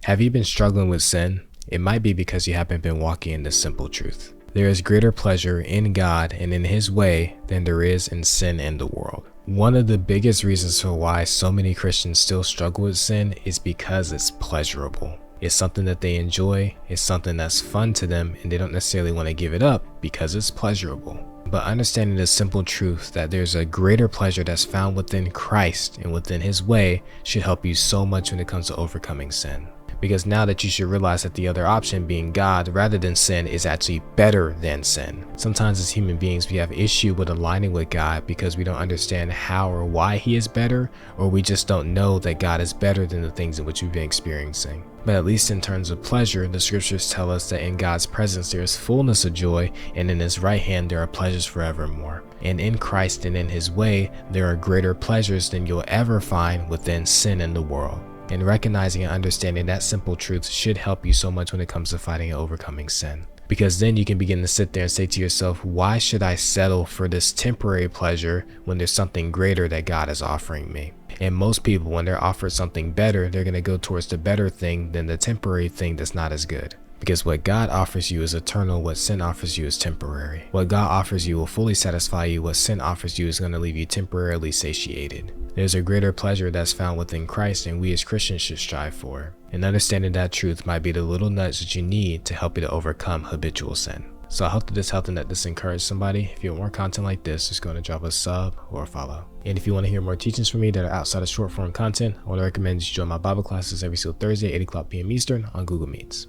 Have you been struggling with sin? It might be because you haven't been walking in this simple truth. There is greater pleasure in God and in His way than there is in sin in the world. One of the biggest reasons for why so many Christians still struggle with sin is because it's pleasurable. It's something that they enjoy, it's something that's fun to them, and they don't necessarily want to give it up because it's pleasurable. But understanding the simple truth that there's a greater pleasure that's found within Christ and within His way should help you so much when it comes to overcoming sin. Because now that you should realize that the other option, being God rather than sin, is actually better than sin. Sometimes as human beings we have issue with aligning with God because we don't understand how or why He is better, or we just don't know that God is better than the things in which we've been experiencing. But at least in terms of pleasure, the scriptures tell us that in God's presence there is fullness of joy, and in His right hand there are pleasures forevermore. And in Christ and in His way there are greater pleasures than you'll ever find within sin in the world. And recognizing and understanding that simple truth should help you so much when it comes to fighting and overcoming sin. Because then you can begin to sit there and say to yourself, why should I settle for this temporary pleasure when there's something greater that God is offering me? And most people, when they're offered something better, they're going to go towards the better thing than the temporary thing that's not as good. Because what God offers you is eternal, what sin offers you is temporary. What God offers you will fully satisfy you, what sin offers you is going to leave you temporarily satiated. There's a greater pleasure that's found within Christ, and we as Christians should strive for. And understanding that truth might be the little nudge that you need to help you to overcome habitual sin. So I hope that this helped and that this encouraged somebody. If you want more content like this, just go and drop a sub or a follow. And if you want to hear more teachings from me that are outside of short form content, I want to recommend you join my Bible classes every single Thursday, 8 o'clock p.m. Eastern on Google Meets.